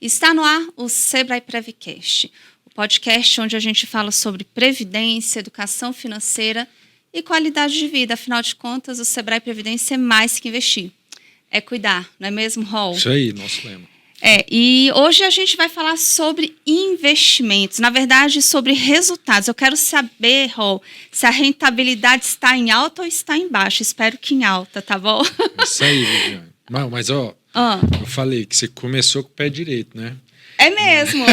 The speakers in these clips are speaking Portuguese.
Está no ar o Sebrae Previcast, o podcast onde a gente fala sobre previdência, educação financeira e qualidade de vida. Afinal de contas, o Sebrae Previdência é mais que investir. É cuidar, não é mesmo, Rol? Isso aí, nosso lema. E hoje a gente vai falar sobre investimentos, na verdade, sobre resultados. Eu quero saber, Rol, se a rentabilidade está em alta ou está em baixa. Espero que em alta, tá bom? Isso aí, Viviane. Mas eu falei que você começou com o pé direito, né? É mesmo.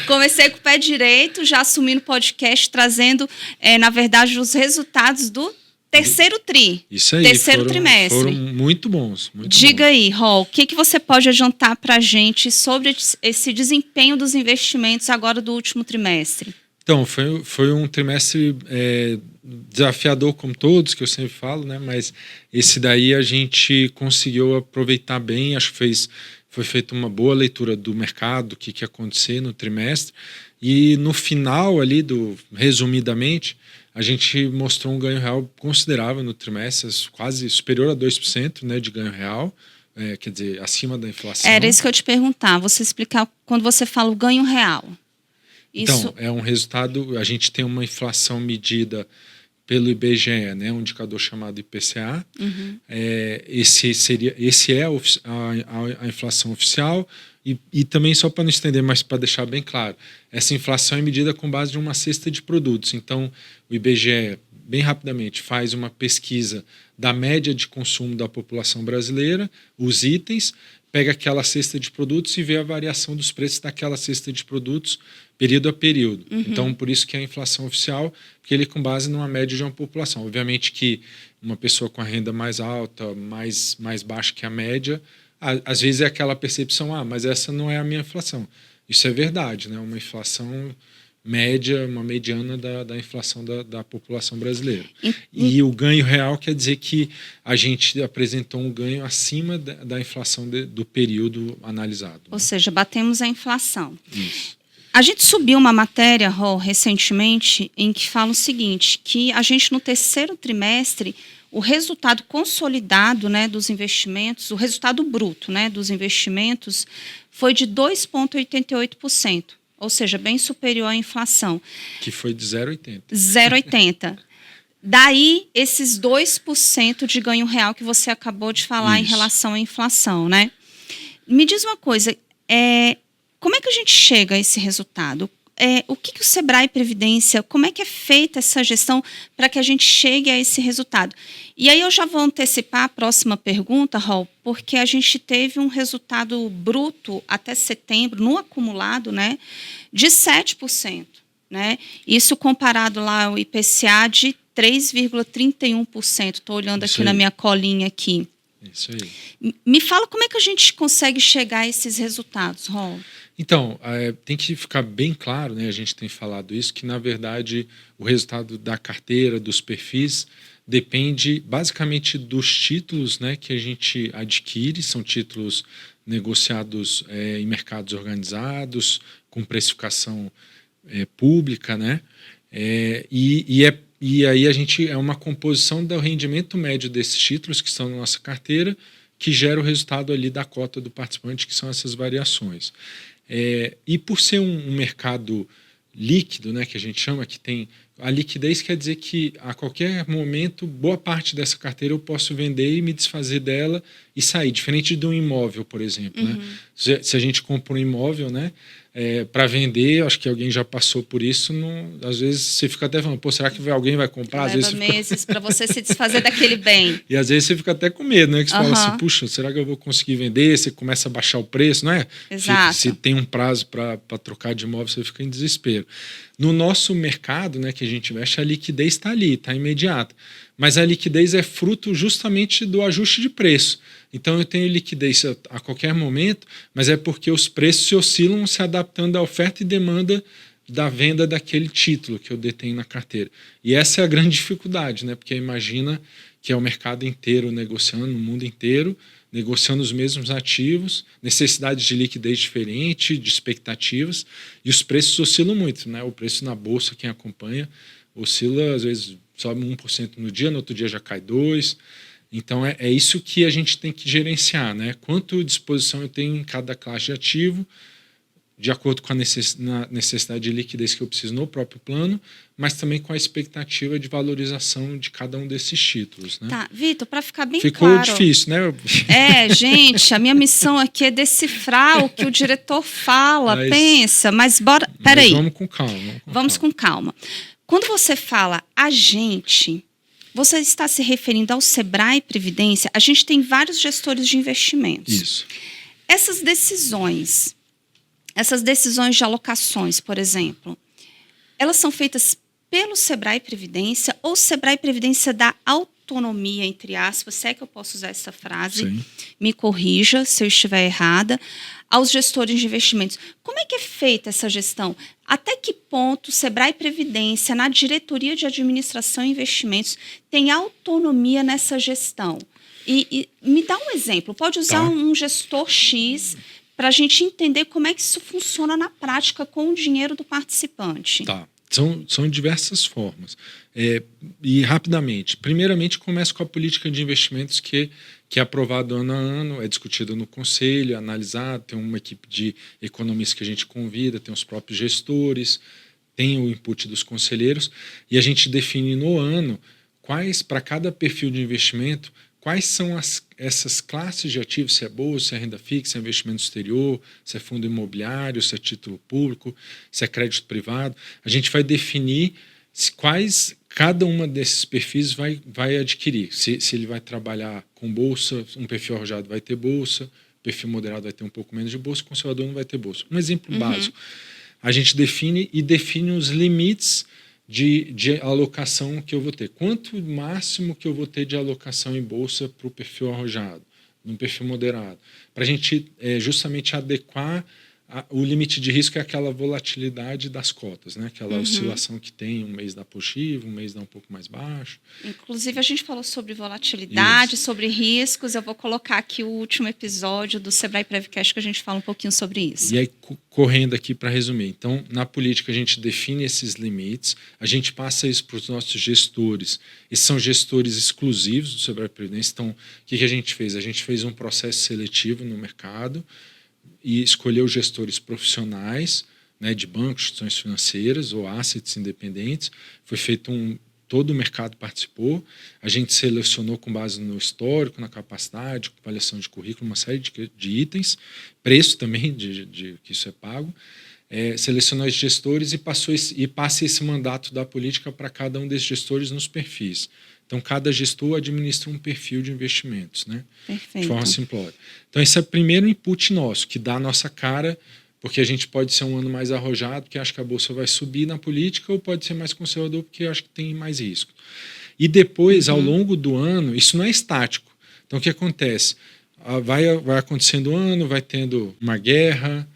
Comecei com o pé direito, já assumindo o podcast, trazendo, na verdade, os resultados do terceiro tri. Isso aí, terceiro trimestre. Foram muito bons. Diga aí, Rol, o que você pode adiantar para a gente sobre esse desempenho dos investimentos agora do último trimestre? Então, foi um trimestre desafiador, como todos, que eu sempre falo, né? Mas esse daí a gente conseguiu aproveitar bem, acho que foi feita uma boa leitura do mercado, o que ia acontecer no trimestre, e no final ali, resumidamente, a gente mostrou um ganho real considerável no trimestre, quase superior a 2%, né, de ganho real, quer dizer, acima da inflação. Era isso que eu te perguntar, você explicar quando você fala o ganho real. Então, é um resultado, a gente tem uma inflação medida pelo IBGE, né, um indicador chamado IPCA. Uhum. Esse é a inflação oficial e também, só para não estender, mas para deixar bem claro, essa inflação é medida com base em uma cesta de produtos. Então, o IBGE, bem rapidamente, faz uma pesquisa da média de consumo da população brasileira, os itens, pega aquela cesta de produtos e vê a variação dos preços daquela cesta de produtos período a período. Uhum. Então, por isso que é a inflação oficial, porque ele é com base numa média de uma população. Obviamente que uma pessoa com a renda mais alta, mais baixa que a média, às vezes é aquela percepção, mas essa não é a minha inflação. Isso é verdade, né? Uma inflação média, uma mediana da inflação da população brasileira. E o ganho real quer dizer que a gente apresentou um ganho acima da inflação do período analisado. Ou seja, batemos a inflação. Isso. A gente subiu uma matéria, Rol, recentemente, em que fala o seguinte, que a gente no terceiro trimestre, o resultado consolidado, né, dos investimentos, o resultado bruto, né, dos investimentos foi de 2,88%, ou seja, bem superior à inflação. Que foi de 0,80%. 0,80%. Daí, esses 2% de ganho real que você acabou de falar. Isso. Em relação à inflação, né? Me diz uma coisa, como é que a gente chega a esse resultado? O que o Sebrae Previdência, como é que é feita essa gestão para que a gente chegue a esse resultado? E aí eu já vou antecipar a próxima pergunta, Rol, porque a gente teve um resultado bruto até setembro, no acumulado, né, de 7%. Né? Isso comparado lá ao IPCA de 3,31%. Estou olhando aqui na minha colinha aqui. Isso aí. Me fala como é que a gente consegue chegar a esses resultados, Rol? Então, tem que ficar bem claro, né? A gente tem falado isso, que na verdade o resultado da carteira, dos perfis, depende basicamente dos títulos, né, que a gente adquire, são títulos negociados em mercados organizados, com precificação pública, né? E aí a gente é uma composição do rendimento médio desses títulos que estão na nossa carteira, que gera o resultado ali da cota do participante, que são essas variações. E por ser um mercado líquido, né, que a gente chama, que tem a liquidez, quer dizer que a qualquer momento boa parte dessa carteira eu posso vender e me desfazer dela e sair, diferente de um imóvel, por exemplo. Uhum. Né? Se a gente compra um imóvel, né, para vender, acho que alguém já passou por isso, às vezes você fica até falando, será que alguém vai comprar? Leva às vezes meses para você se desfazer daquele bem. E às vezes você fica até com medo, né? Que você fala assim, puxa, será que eu vou conseguir vender? Você começa a baixar o preço, não é? Exato. Se tem um prazo para trocar de imóvel, você fica em desespero. No nosso mercado, né, que a gente investe, a liquidez está ali, está imediata. Mas a liquidez é fruto justamente do ajuste de preço. Então eu tenho liquidez a qualquer momento, mas é porque os preços se oscilam se adaptando à oferta e demanda da venda daquele título que eu detenho na carteira. E essa é a grande dificuldade, né? Porque imagina que é o mercado inteiro negociando, no mundo inteiro, negociando os mesmos ativos, necessidades de liquidez diferente, de expectativas, e os preços oscilam muito, né? O preço na bolsa, quem acompanha, oscila, às vezes sobe 1% no dia, no outro dia já cai 2%. Então, é isso que a gente tem que gerenciar, né? Quanto disposição eu tenho em cada classe de ativo, de acordo com a necessidade de liquidez que eu preciso no próprio plano, mas também com a expectativa de valorização de cada um desses títulos. Né? Tá, Vitor, para ficar bem Ficou claro... difícil, né? Gente, a minha missão aqui é decifrar o que o diretor fala, pensa, mas bora... Peraí. Vamos com calma. Vamos com calma. Quando você fala a gente, você está se referindo ao Sebrae Previdência? A gente tem vários gestores de investimentos. Isso. Essas decisões de alocações, por exemplo, elas são feitas pelo Sebrae Previdência ou o Sebrae Previdência dá autonomia, entre aspas, se é que eu posso usar essa frase, Sim. Me corrija se eu estiver errada, aos gestores de investimentos. Como é que é feita essa gestão? Até que ponto o Sebrae Previdência, na diretoria de administração e investimentos, tem autonomia nessa gestão? E me dá um exemplo, pode usar um gestor X para a gente entender como é que isso funciona na prática com o dinheiro do participante. Tá. São diversas formas. E rapidamente. Primeiramente, começa com a política de investimentos que é aprovada ano a ano, é discutida no conselho, é analisada, tem uma equipe de economistas que a gente convida, tem os próprios gestores, tem o input dos conselheiros, e a gente define no ano quais, para cada perfil de investimento, quais são essas classes de ativos, se é bolsa, se é renda fixa, se é investimento exterior, se é fundo imobiliário, se é título público, se é crédito privado. A gente vai definir quais cada uma desses perfis vai adquirir. Se ele vai trabalhar com bolsa, um perfil arrojado vai ter bolsa, perfil moderado vai ter um pouco menos de bolsa, conservador não vai ter bolsa. Um exemplo básico. A gente define os limites de alocação que eu vou ter. Quanto máximo que eu vou ter de alocação em bolsa para o perfil arrojado, no perfil moderado? Para a gente justamente adequar o limite de risco é aquela volatilidade das cotas, né? Aquela oscilação que tem, um mês dá positivo, um mês dá um pouco mais baixo. Inclusive, a gente falou sobre volatilidade, sobre riscos. Eu vou colocar aqui o último episódio do Sebrae Prevcast que a gente fala um pouquinho sobre isso. E aí, correndo aqui para resumir. Então, na política, a gente define esses limites, a gente passa isso para os nossos gestores. Esses são gestores exclusivos do Sebrae Previdência. Então, o que a gente fez? A gente fez um processo seletivo no mercado e escolheu gestores profissionais, né, de bancos, instituições financeiras ou assets independentes. Foi feito todo o mercado participou. A gente selecionou com base no histórico, na capacidade, com avaliação de currículo, uma série de itens, preço também de que isso é pago. Selecionou os gestores e passa esse mandato da política para cada um desses gestores nos perfis. Então, cada gestor administra um perfil de investimentos, né? Perfeito. De forma simplória. Então, esse é o primeiro input nosso, que dá a nossa cara, porque a gente pode ser um ano mais arrojado, porque acha que a bolsa vai subir na política, ou pode ser mais conservador, porque acha que tem mais risco. E depois, ao longo do ano, isso não é estático. Então, o que acontece? Vai acontecendo o ano, vai tendo uma guerra,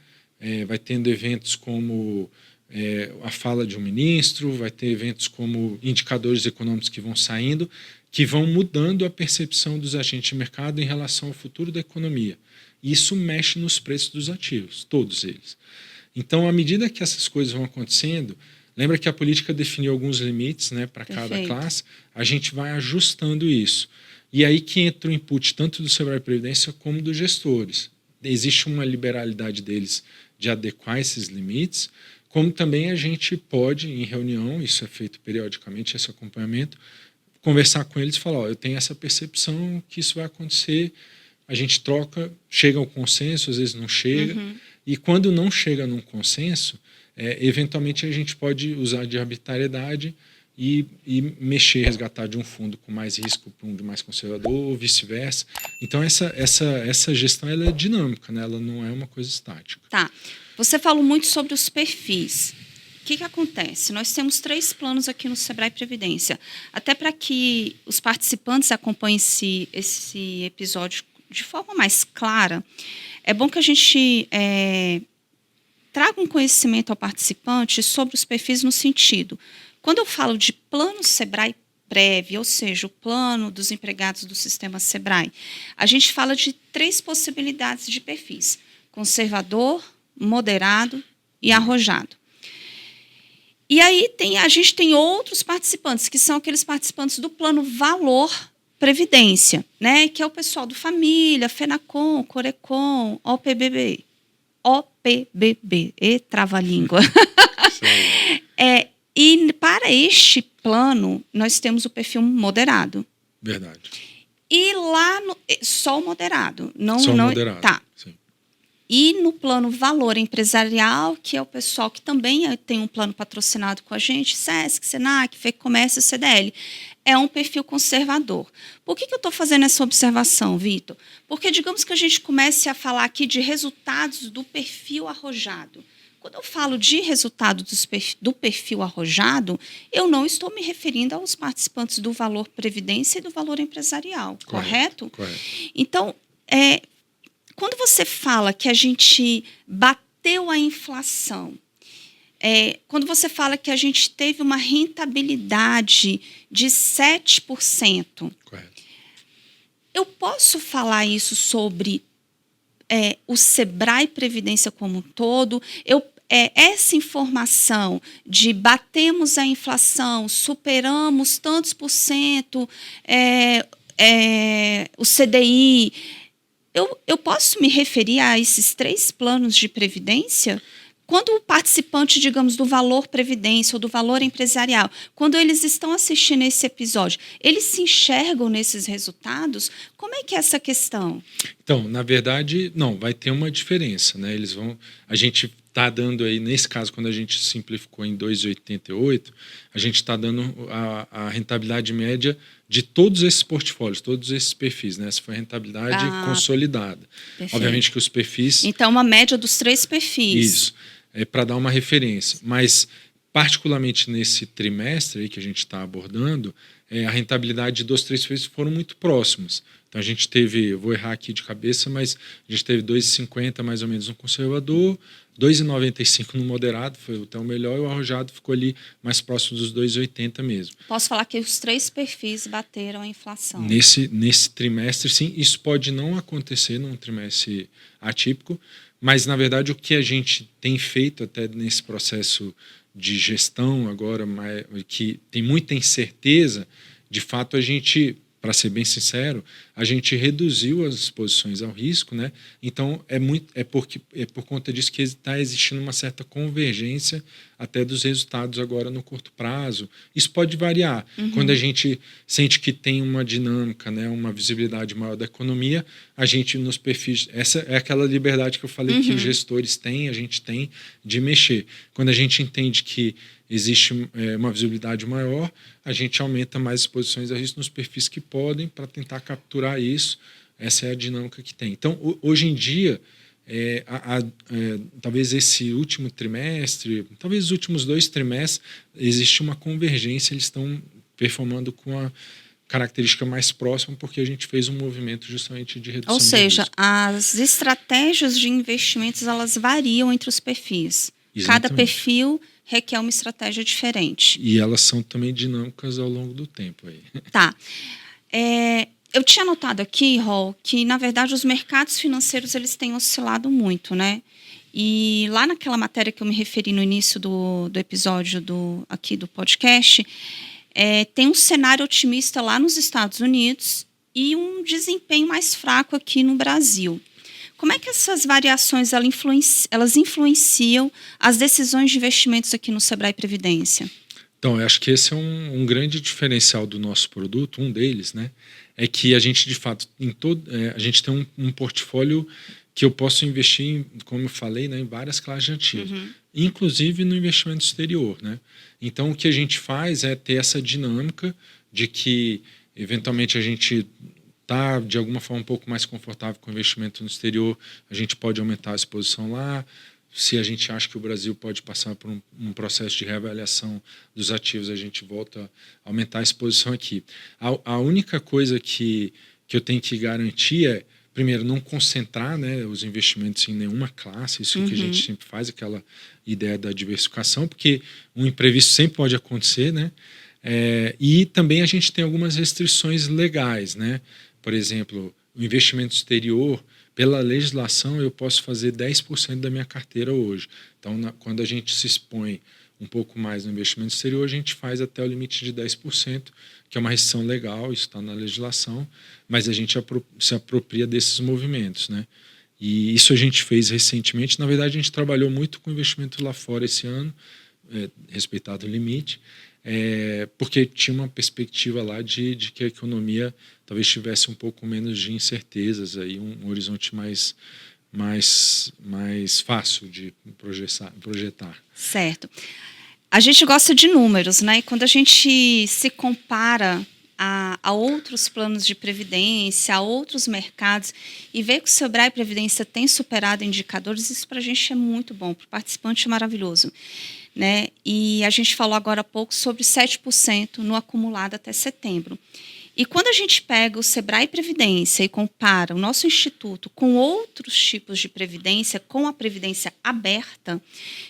vai tendo eventos como a fala de um ministro, vai ter eventos como indicadores econômicos que vão saindo, que vão mudando a percepção dos agentes de mercado em relação ao futuro da economia. Isso mexe nos preços dos ativos, todos eles. Então, à medida que essas coisas vão acontecendo, lembra que a política definiu alguns limites, né, para cada classe, a gente vai ajustando isso. E aí que entra o input tanto do Sebrae Previdência como dos gestores. Existe uma liberalidade deles de adequar esses limites, como também a gente pode, em reunião, isso é feito periodicamente, esse acompanhamento, conversar com eles e falar, eu tenho essa percepção que isso vai acontecer, a gente troca, chega ao consenso, às vezes não chega, e quando não chega num consenso, eventualmente a gente pode usar de arbitrariedade e mexer, resgatar de um fundo com mais risco para um de mais conservador, ou vice-versa. Então, essa gestão ela é dinâmica, né? Ela não é uma coisa estática. Tá. Você falou muito sobre os perfis. O que acontece? Nós temos 3 planos aqui no Sebrae Previdência. Até para que os participantes acompanhem esse episódio de forma mais clara, é bom que a gente traga um conhecimento ao participante sobre os perfis no sentido. Quando eu falo de plano Sebrae Prev, ou seja, o plano dos empregados do sistema Sebrae, a gente fala de 3 possibilidades de perfis: conservador, moderado e arrojado. E aí a gente tem outros participantes, que são aqueles participantes do plano valor Previdência, né? Que é o pessoal do Família, Fenacom, Corecon, OPBB. Trava-língua. E para este plano, nós temos o perfil moderado. Verdade. E lá, só o moderado. Só o moderado. Tá. Sim. E no plano valor empresarial, que é o pessoal que também tem um plano patrocinado com a gente, SESC, SENAC, FEComércio, CDL, é um perfil conservador. Por que eu estou fazendo essa observação, Vitor? Porque digamos que a gente comece a falar aqui de resultados do perfil arrojado. Quando eu falo de resultado do perfil arrojado, eu não estou me referindo aos participantes do valor previdência e do valor empresarial, correto? Correto. Então, quando você fala que a gente bateu a inflação, quando você fala que a gente teve uma rentabilidade de 7%, correto. Eu posso falar isso sobre o Sebrae Previdência como um todo? Essa informação de batemos a inflação, superamos tantos por cento, o CDI... Eu posso me referir a esses 3 planos de previdência? Quando o participante, digamos, do valor previdência ou do valor empresarial, quando eles estão assistindo esse episódio, eles se enxergam nesses resultados? Como é que é essa questão? Então, na verdade, não, vai ter uma diferença, né? A gente está dando aí, nesse caso, quando a gente simplificou em 2,88, a gente está dando a rentabilidade média de todos esses portfólios, todos esses perfis, né? Essa foi a rentabilidade consolidada. Perfeito. Obviamente que os perfis... Então, uma média dos 3 perfis. Isso, para dar uma referência. Mas, particularmente nesse trimestre aí que a gente está abordando, a rentabilidade dos 3 perfis foram muito próximos. Então, a gente teve, eu vou errar aqui de cabeça, mas a gente teve 2,50 mais ou menos no conservador, 2,95 no moderado, foi até o melhor, e o arrojado ficou ali mais próximo dos 2,80 mesmo. Posso falar que os 3 perfis bateram a inflação. Nesse trimestre, sim. Isso pode não acontecer num trimestre atípico, mas, na verdade, o que a gente tem feito até nesse processo de gestão agora, que tem muita incerteza, de fato, a gente... Para ser bem sincero, a gente reduziu as exposições ao risco, né? Então é por conta disso que está existindo uma certa convergência até dos resultados agora no curto prazo. Isso pode variar. Quando a gente sente que tem uma dinâmica, né, uma visibilidade maior da economia, a gente nos perfis... Essa é aquela liberdade que eu falei que os gestores têm, a gente tem de mexer. Quando a gente entende que existe uma visibilidade maior, a gente aumenta mais exposições a risco nos perfis que podem para tentar capturar isso. Essa é a dinâmica que tem. Então, hoje em dia, talvez esse último trimestre, talvez os últimos 2 trimestres, existe uma convergência, eles estão performando com a característica mais próxima, porque a gente fez um movimento justamente de redução. Ou seja, as estratégias de investimentos, elas variam entre os perfis. Exatamente. Cada perfil requer uma estratégia diferente. E elas são também dinâmicas ao longo do tempo. Aí. Tá. Eu tinha notado aqui, Rol, que, na verdade, os mercados financeiros eles têm oscilado muito, né? E lá naquela matéria que eu me referi no início do episódio aqui do podcast, tem um cenário otimista lá nos Estados Unidos e um desempenho mais fraco aqui no Brasil. Como é que essas variações elas influenciam as decisões de investimentos aqui no Sebrae Previdência? Então, eu acho que esse é um grande diferencial do nosso produto, um deles, né? É que a gente, de fato, a gente tem um portfólio que eu posso investir, como eu falei, né, em várias classes de ativos, inclusive no investimento exterior, né? Então, o que a gente faz é ter essa dinâmica de que, eventualmente, a gente está, de alguma forma, um pouco mais confortável com o investimento no exterior, a gente pode aumentar a exposição lá. Se a gente acha que o Brasil pode passar por um processo de reavaliação dos ativos, a gente volta a aumentar a exposição aqui. A única coisa que eu tenho que garantir é, primeiro, não concentrar, né, os investimentos em nenhuma classe, isso que a gente sempre faz, aquela ideia da diversificação, porque um imprevisto sempre pode acontecer, né? E também a gente tem algumas restrições legais, né? Por exemplo, o investimento exterior, pela legislação, eu posso fazer 10% da minha carteira hoje. Então, quando a gente se expõe um pouco mais no investimento exterior, a gente faz até o limite de 10%, que é uma restrição legal, isso está na legislação, mas a gente se apropria desses movimentos, né? E isso a gente fez recentemente. Na verdade, a gente trabalhou muito com investimento lá fora esse ano, respeitado o limite, porque tinha uma perspectiva lá de que a economia talvez tivesse um pouco menos de incertezas, aí, um horizonte mais fácil de projetar. Certo. A gente gosta de números, né? E quando a gente se compara a outros planos de previdência, a outros mercados, e vê que o Sebrae Previdência tem superado indicadores, isso para a gente é muito bom, para o participante é maravilhoso, né? E a gente falou agora há pouco sobre 7% no acumulado até setembro. E quando a gente pega o Sebrae Previdência e compara o nosso instituto com outros tipos de previdência, com a previdência aberta,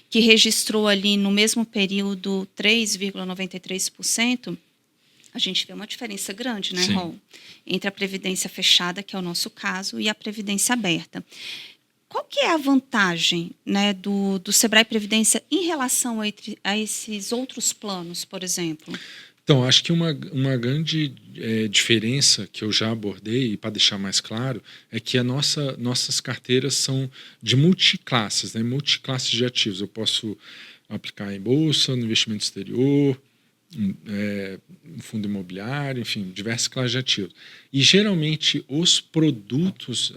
que registrou ali no mesmo período 3,93%, a gente vê uma diferença grande, né, Ron? Entre a previdência fechada, que é o nosso caso, e a previdência aberta. Qual que é a vantagem, né, do Sebrae Previdência em relação a esses outros planos, por exemplo? Então, acho que uma grande diferença que eu já abordei, e para deixar mais claro, é que nossas carteiras são de multiclasses, né, multiclasses de ativos. Eu posso aplicar em bolsa, no investimento exterior, fundo imobiliário, enfim, diversas classes de ativos. E geralmente os produtos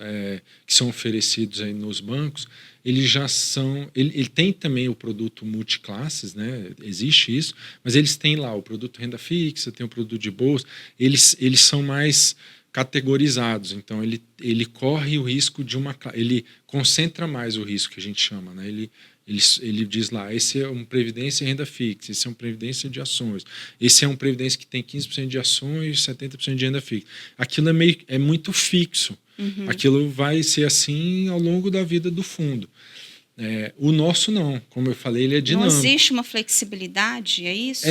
que são oferecidos aí nos bancos, eles já são, ele tem também o produto multiclasses, né? Existe isso, mas eles têm lá o produto renda fixa, tem o produto de bolsa, eles são mais categorizados, então ele corre o risco ele concentra mais o risco, que a gente chama, né? Ele diz lá, esse é um previdência e renda fixa, esse é um previdência de ações, esse é um previdência que tem 15% de ações e 70% de renda fixa. Aquilo é muito fixo. Uhum. Aquilo vai ser assim ao longo da vida do fundo. O nosso não, como eu falei, ele é dinâmico. Não existe uma flexibilidade, é isso?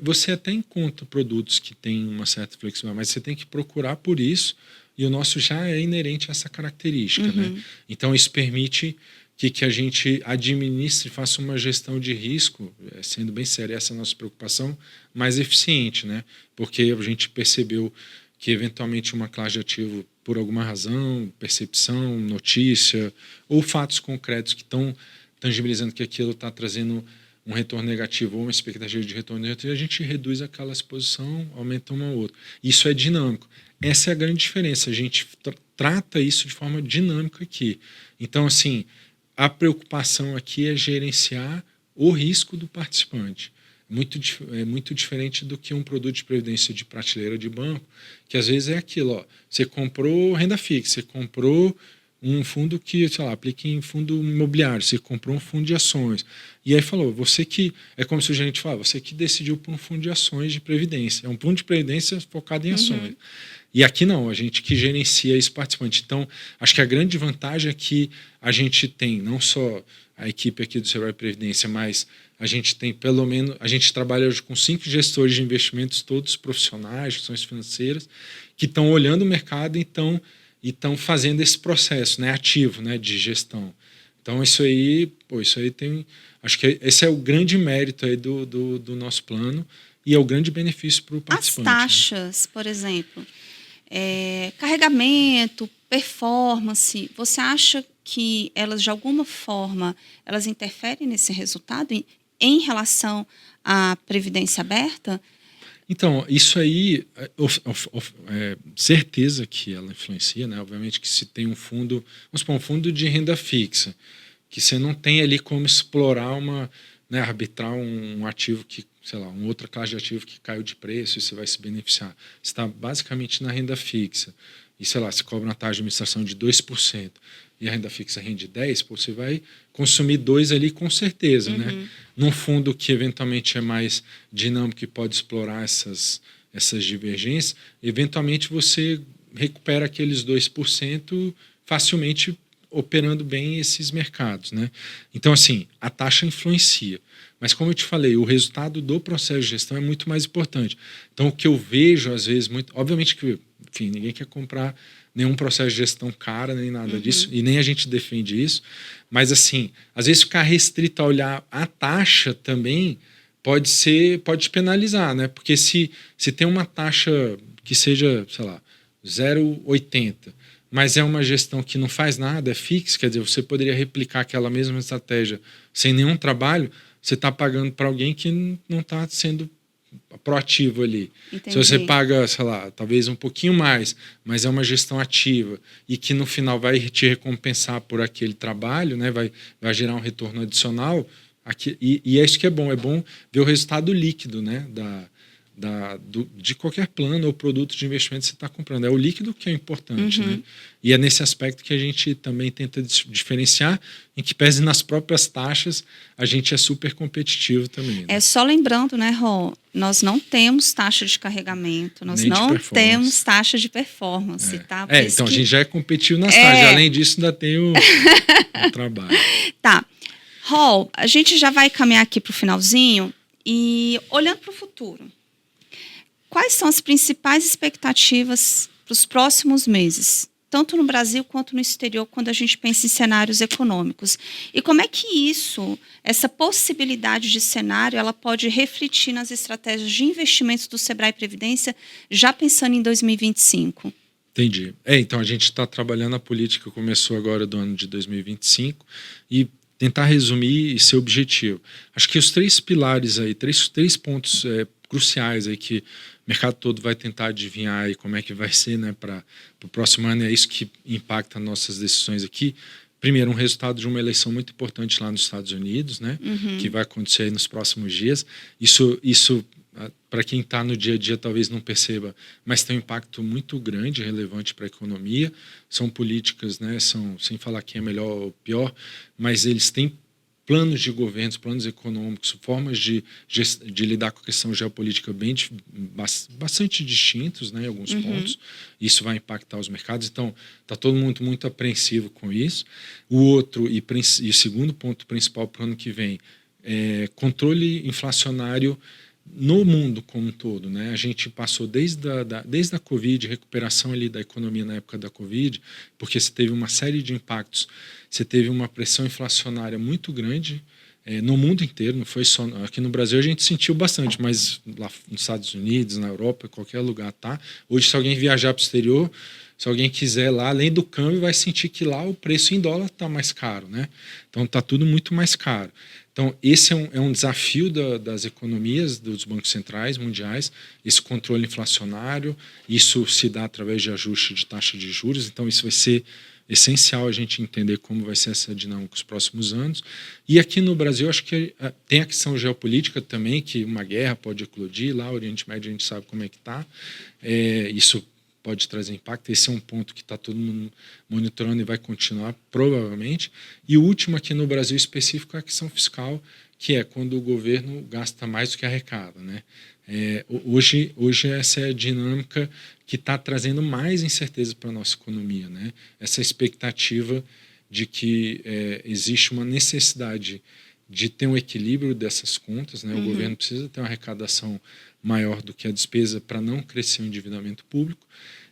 Você até encontra produtos que têm uma certa flexibilidade, mas você tem que procurar por isso, e o nosso já é inerente a essa característica. Uhum. Né? Então isso permite que a gente administre, faça uma gestão de risco, sendo bem séria essa é a nossa preocupação, mais eficiente, né? Porque a gente percebeu que eventualmente uma classe de ativo, por alguma razão, percepção, notícia, ou fatos concretos que estão tangibilizando que aquilo está trazendo um retorno negativo ou uma expectativa de retorno negativo, a gente reduz aquela exposição, aumenta uma ou outra. Isso é dinâmico. Essa é a grande diferença, a gente trata isso de forma dinâmica aqui. Então, assim, a preocupação aqui é gerenciar o risco do participante. É muito diferente do que um produto de previdência de prateleira de banco, que às vezes é aquilo, ó, você comprou renda fixa, você comprou um fundo que, sei lá, aplica em fundo imobiliário, você comprou um fundo de ações. E aí falou, é como se o gerente fala, você que decidiu por um fundo de ações de previdência. É um fundo de previdência focado em ações. Uhum. E aqui não, a gente que gerencia esse participante. Então, acho que a grande vantagem é que a gente tem não só a equipe aqui do Sebrae Previdência, mas a gente tem pelo menos, a gente trabalha hoje com 5 gestores de investimentos, todos profissionais, gestões financeiras, que estão olhando o mercado e estão fazendo esse processo, né, ativo, né, de gestão. Então isso aí tem, acho que esse é o grande mérito aí do nosso plano e é o grande benefício para o participante. As taxas, né? Por exemplo, carregamento, performance, você acha que elas de alguma forma elas interferem nesse resultado em relação à previdência aberta? Então, isso aí, certeza que ela influencia, né? Obviamente que se tem um fundo, vamos supor, um fundo de renda fixa, que você não tem ali como explorar né, arbitrar um ativo que, sei lá, uma outra classe de ativo que caiu de preço e você vai se beneficiar. Você está basicamente na renda fixa e, sei lá, se cobra uma taxa de administração de 2% e a renda fixa rende 10%, você vai consumir 2% ali com certeza, uhum. Né? Num fundo que eventualmente é mais dinâmico e pode explorar essas divergências, eventualmente você recupera aqueles 2% facilmente operando bem esses mercados, né? Então, assim, a taxa influencia. Mas, como eu te falei, o resultado do processo de gestão é muito mais importante. Então, o que eu vejo, às vezes, obviamente que enfim, ninguém quer comprar nenhum processo de gestão cara, nem nada disso, e nem a gente defende isso. Mas, assim, às vezes ficar restrito a olhar a taxa também pode te penalizar, né? Porque se tem uma taxa que seja, sei lá, 0,80, mas é uma gestão que não faz nada, é fixa, quer dizer, você poderia replicar aquela mesma estratégia sem nenhum trabalho, você está pagando para alguém que não está sendo proativo ali. Entendi. Se você paga, sei lá, talvez um pouquinho mais, mas é uma gestão ativa e que no final vai te recompensar por aquele trabalho, né? Vai gerar um retorno adicional. E é isso que é bom ver o resultado líquido, né? De qualquer plano ou produto de investimento que você está comprando. É o líquido que é importante, né? E é nesse aspecto que a gente também tenta diferenciar, em que pese nas próprias taxas, a gente é super competitivo também. Né? É só lembrando, né, Rô, nós não temos taxa de carregamento, nós não temos taxa de performance, tá? Então a gente já é competitivo nas taxas, além disso ainda tem o trabalho. Tá. Rô, a gente já vai caminhar aqui para o finalzinho e olhando para o futuro. Quais são as principais expectativas para os próximos meses, tanto no Brasil quanto no exterior, quando a gente pensa em cenários econômicos? E como é que essa possibilidade de cenário, ela pode refletir nas estratégias de investimentos do Sebrae Previdência, já pensando em 2025? Entendi. Então a gente está trabalhando a política, começou agora do ano de 2025, e tentar resumir e ser objetivo. Acho que os 3 pilares aí, três pontos cruciais aí que o mercado todo vai tentar adivinhar aí como é que vai ser, né, para o próximo ano, é isso que impacta nossas decisões aqui. Primeiro, um resultado de uma eleição muito importante lá nos Estados Unidos, né, que vai acontecer aí nos próximos dias. Isso para quem está no dia a dia talvez não perceba, mas tem um impacto muito grande, relevante para a economia. São políticas, né, sem falar quem é melhor ou pior, mas eles têm planos de governos, planos econômicos, formas de lidar com a questão geopolítica bastante distintos, né, em alguns pontos. Isso vai impactar os mercados. Então, está todo mundo muito apreensivo com isso. O outro e segundo ponto principal para o ano que vem é controle inflacionário no mundo como um todo, né? A gente passou desde a Covid, recuperação ali da economia na época da Covid, porque você teve uma série de impactos, você teve uma pressão inflacionária muito grande no mundo inteiro, não foi só aqui no Brasil, a gente sentiu bastante, mas lá nos Estados Unidos, na Europa, qualquer lugar tá. Hoje, se alguém viajar para o exterior, se alguém quiser lá, além do câmbio, vai sentir que lá o preço em dólar está mais caro, né? Então está tudo muito mais caro. Então, esse é um desafio das economias, dos bancos centrais mundiais, esse controle inflacionário. Isso se dá através de ajuste de taxa de juros. Então, isso vai ser essencial a gente entender como vai ser essa dinâmica nos próximos anos. E aqui no Brasil, acho que tem a questão geopolítica também, que uma guerra pode eclodir. Lá, o Oriente Médio, a gente sabe como é que está. Isso pode trazer impacto. Esse é um ponto que está todo mundo monitorando e vai continuar, provavelmente. E o último aqui no Brasil específico é a questão fiscal, que é quando o governo gasta mais do que arrecada, né? Hoje essa é a dinâmica que está trazendo mais incerteza para a nossa economia, né? Essa expectativa de que existe uma necessidade de ter um equilíbrio dessas contas, né? O governo precisa ter uma arrecadação maior do que a despesa para não crescer o endividamento público.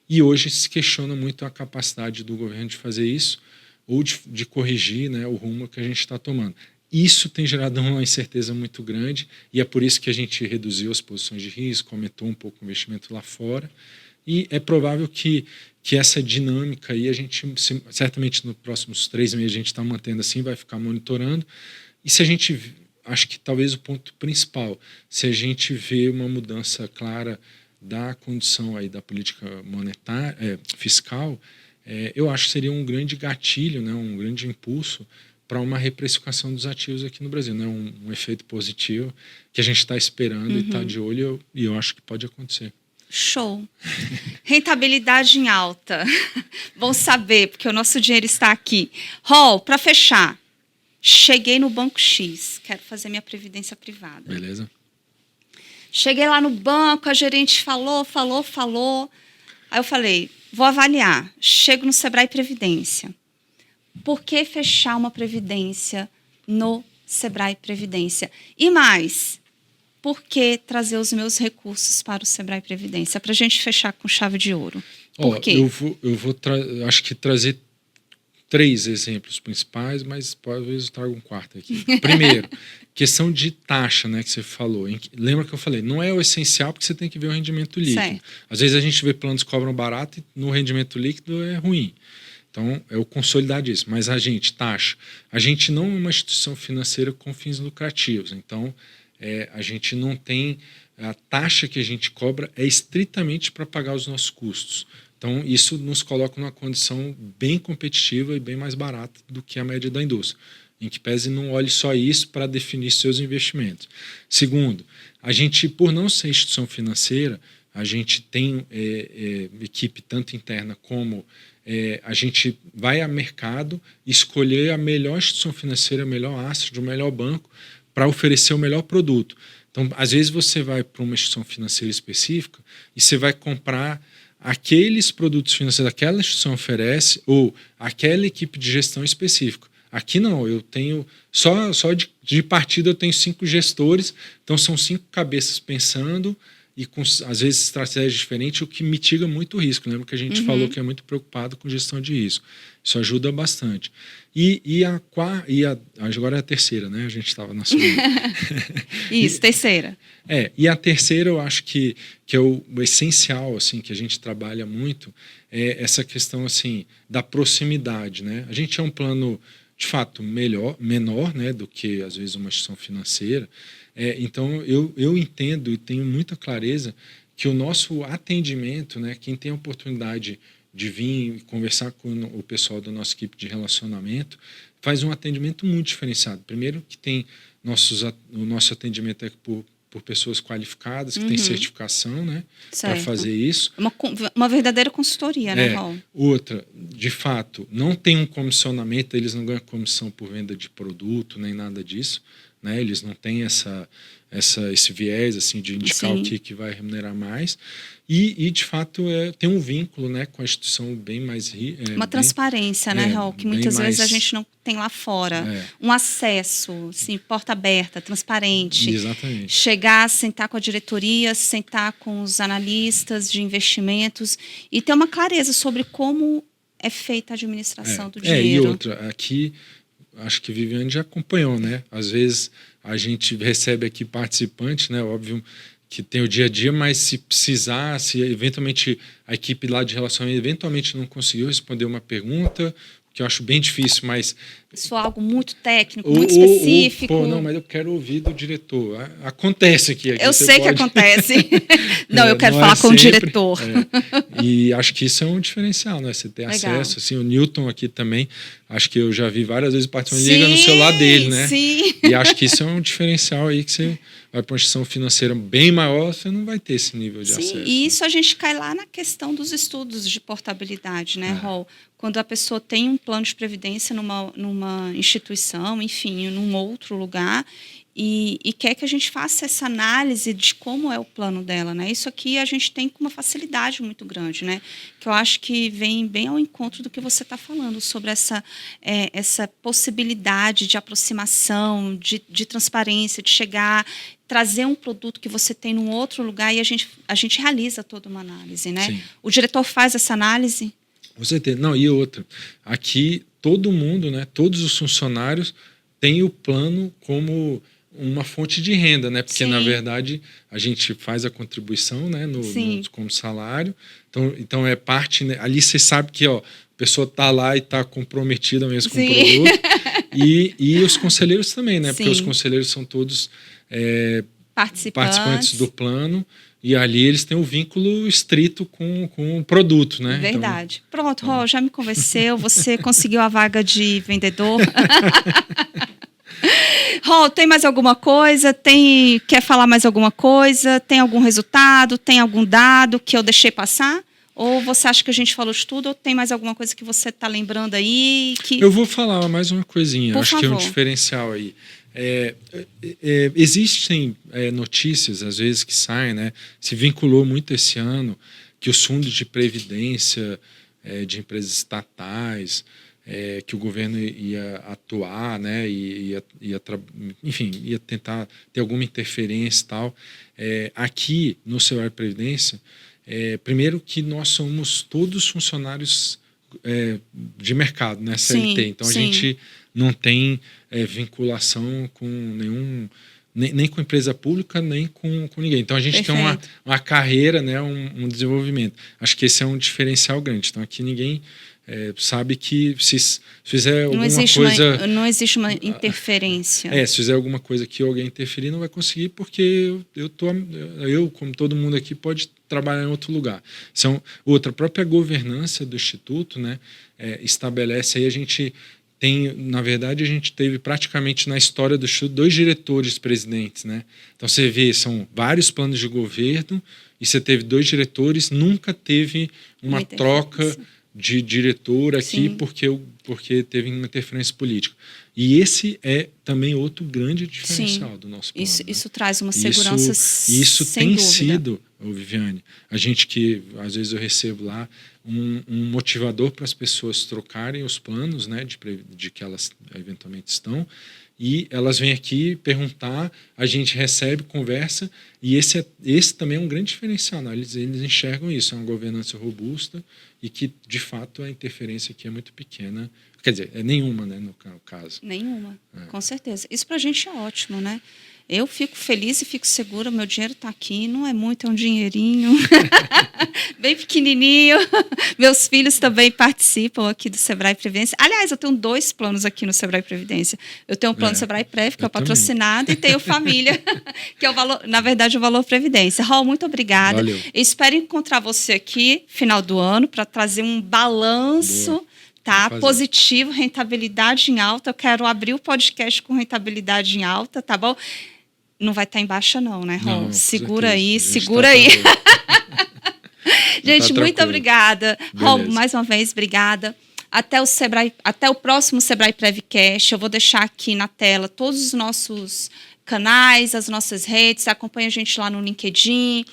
E hoje se questiona muito a capacidade do governo de fazer isso ou de corrigir, né, o rumo que a gente está tomando. Isso tem gerado uma incerteza muito grande e é por isso que a gente reduziu as posições de risco, aumentou um pouco o investimento lá fora. E é provável que essa dinâmica aí, a gente certamente nos próximos 3 meses a gente está mantendo assim, vai ficar monitorando. E se a gente, acho que talvez o ponto principal, se a gente vê uma mudança clara da condição aí da política monetária, fiscal, eu acho que seria um grande gatilho, né, um grande impulso para uma reprecificação dos ativos aqui no Brasil, né, um efeito positivo que a gente está esperando e está de olho, e eu acho que pode acontecer. Show. Rentabilidade em alta. Bom saber, porque o nosso dinheiro está aqui. Rô, para fechar, cheguei no Banco X, quero fazer minha previdência privada. Beleza. Cheguei lá no banco, a gerente falou. Aí eu falei, vou avaliar. Chego no Sebrae Previdência. Por que fechar uma previdência no Sebrae Previdência? E mais, por que trazer os meus recursos para o Sebrae Previdência? Para a gente fechar com chave de ouro. Por quê? Eu acho que trazer 3 exemplos principais, mas talvez eu traga um quarto aqui. Primeiro, questão de taxa, né, que você falou. Lembra que eu falei, não é o essencial porque você tem que ver o rendimento líquido. Certo. Às vezes a gente vê planos que cobram barato e no rendimento líquido é ruim. Então, é o consolidar disso. Mas taxa. A gente não é uma instituição financeira com fins lucrativos. Então, a gente não tem... A taxa que a gente cobra é estritamente para pagar os nossos custos. Então, isso nos coloca numa condição bem competitiva e bem mais barata do que a média da indústria, em que pese não olhe só isso para definir seus investimentos. Segundo, a gente, por não ser instituição financeira, a gente tem equipe tanto interna como a gente vai a mercado escolher a melhor instituição financeira, a melhor asset, o melhor banco para oferecer o melhor produto. Então, às vezes você vai para uma instituição financeira específica e você vai comprar aqueles produtos financeiros que aquela instituição oferece ou aquela equipe de gestão específica. Aqui não, eu tenho só de partida eu tenho 5 gestores, então são 5 cabeças pensando e com às vezes estratégias diferentes, o que mitiga muito o risco. Lembra que a gente falou que é muito preocupado com gestão de risco. Isso ajuda bastante. Agora é a terceira, né? A gente estava na segunda. Isso, terceira. E a terceira eu acho que é o essencial, assim, que a gente trabalha muito, é essa questão assim, da proximidade, né? A gente é um plano, de fato, menor, né, do que, às vezes, uma instituição financeira. Então, eu entendo e tenho muita clareza que o nosso atendimento, né, quem tem a oportunidade de vir conversar com o pessoal da nossa equipe de relacionamento, faz um atendimento muito diferenciado. Primeiro que tem o nosso atendimento por pessoas qualificadas, que têm certificação, né, para fazer isso. Uma verdadeira consultoria, né, Raul? Outra, de fato, não tem um comissionamento, eles não ganham comissão por venda de produto, nem nada disso, né? Eles não têm esse viés assim, de indicar o que vai remunerar mais. E de fato, tem um vínculo, né, com a instituição bem mais... uma transparência, né, Raul? Que muitas vezes a gente não tem lá fora. Um acesso, assim, porta aberta, transparente. Exatamente. Chegar, sentar com a diretoria, sentar com os analistas de investimentos e ter uma clareza sobre como é feita a administração do dinheiro. E outra, aqui... Acho que a Viviane já acompanhou, né? Às vezes a gente recebe aqui participantes, né? Óbvio que tem o dia a dia, mas se precisar, se eventualmente a equipe lá de relacionamento eventualmente não conseguiu responder uma pergunta, que eu acho bem difícil, mas... Isso é algo muito técnico, muito específico. Não, mas eu quero ouvir do diretor. Acontece aqui eu sei que acontece. Não, eu quero falar com o diretor. E acho que isso é um diferencial, né? Você ter acesso. Assim, o Newton aqui também, acho que eu já vi várias vezes participando, liga no celular dele, né? Sim. E acho que isso é um diferencial aí que você vai para uma instituição financeira bem maior, você não vai ter esse nível de acesso. E isso a gente cai lá na questão dos estudos de portabilidade, né, Raul? Quando a pessoa tem um plano de previdência numa instituição, enfim, num outro lugar, e quer que a gente faça essa análise de como é o plano dela, né? Isso aqui a gente tem com uma facilidade muito grande, né? Que eu acho que vem bem ao encontro do que você está falando, sobre essa possibilidade de aproximação, de transparência, de chegar, trazer um produto que você tem num outro lugar e a gente realiza toda uma análise, né? Sim. O diretor faz essa análise? Com certeza. Não, e outra, aqui todo mundo, né, todos os funcionários têm o plano como uma fonte de renda, né? Porque, na verdade, a gente faz a contribuição, né, como salário. Então é parte, né, ali você sabe que a pessoa está lá e está comprometida mesmo com o produto. E os conselheiros também, né? Porque os conselheiros são todos participantes do plano. E ali eles têm um vínculo estrito com o produto, né? Verdade. Então, pronto, Rô, já me convenceu. Você conseguiu a vaga de vendedor. Rô, tem mais alguma coisa? Quer falar mais alguma coisa? Tem algum resultado? Tem algum dado que eu deixei passar? Ou você acha que a gente falou de tudo? Ou tem mais alguma coisa que você está lembrando aí? Eu vou falar mais uma coisinha. Acho que é um diferencial aí. Existem notícias, às vezes, que saem, né? Se vinculou muito esse ano que os fundos de previdência de empresas estatais que o governo ia atuar, né, enfim, ia tentar ter alguma interferência e tal. Aqui no Sebrae Previdência, primeiro que nós somos todos funcionários de mercado, né, CLT. Sim, então a sim. gente não tem vinculação com nenhum, nem com empresa pública, nem com ninguém. Então a gente tem uma carreira, né, um desenvolvimento. Acho que esse é um diferencial grande. Então aqui ninguém sabe que se fizer alguma coisa... Não existe uma interferência. Se fizer alguma coisa que alguém interferir, não vai conseguir, porque eu, como todo mundo aqui, pode trabalhar em outro lugar. A própria governança do Instituto, né, estabelece aí, a gente tem, na verdade, a gente teve praticamente na história do Instituto 2 diretores-presidentes, né? Então você vê, são vários planos de governo e você teve 2 diretores, nunca teve uma troca de diretor aqui porque teve uma interferência política. E esse é também outro grande diferencial do nosso plano. Isso traz uma segurança isso sem tem dúvida. sido, Viviane, a gente que às vezes eu recebo lá um motivador para as pessoas trocarem os planos, né, de que elas eventualmente estão, e elas vêm aqui perguntar, a gente recebe, conversa, e esse também é um grande diferencial, né? Eles enxergam isso, é uma governança robusta e que, de fato, a interferência aqui é muito pequena, quer dizer, nenhuma, né, no caso. Nenhuma, com certeza. Isso para a gente é ótimo, né? Eu fico feliz e fico segura, meu dinheiro está aqui, não é muito, é um dinheirinho, bem pequenininho. Meus filhos também participam aqui do Sebrae Previdência. Aliás, eu tenho 2 planos aqui no Sebrae Previdência. Eu tenho um plano Sebrae Prev, que é o patrocinado, e tenho Família, que é o valor, na verdade, o Valor Previdência. Raul, muito obrigada. Valeu. Eu espero encontrar você aqui, final do ano, para trazer um balanço... Boa. Tá, positivo, rentabilidade em alta. Eu quero abrir o podcast com rentabilidade em alta, tá bom? Não vai estar em baixa não, né, Raul? Segura aí, segura aí. Gente, muito obrigada. Raul, mais uma vez, obrigada. Até o próximo Sebrae Prevcast. Eu vou deixar aqui na tela todos os nossos canais, as nossas redes. Acompanha a gente lá no LinkedIn.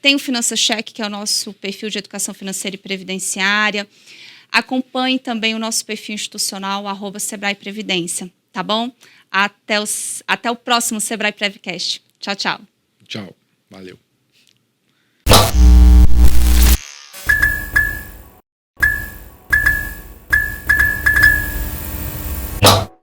Tem o Finança Check, que é o nosso perfil de educação financeira e previdenciária. Acompanhe também o nosso perfil institucional, @Sebrae Previdência, tá bom? Até o próximo Sebrae Prevcast. Tchau, tchau. Tchau, valeu.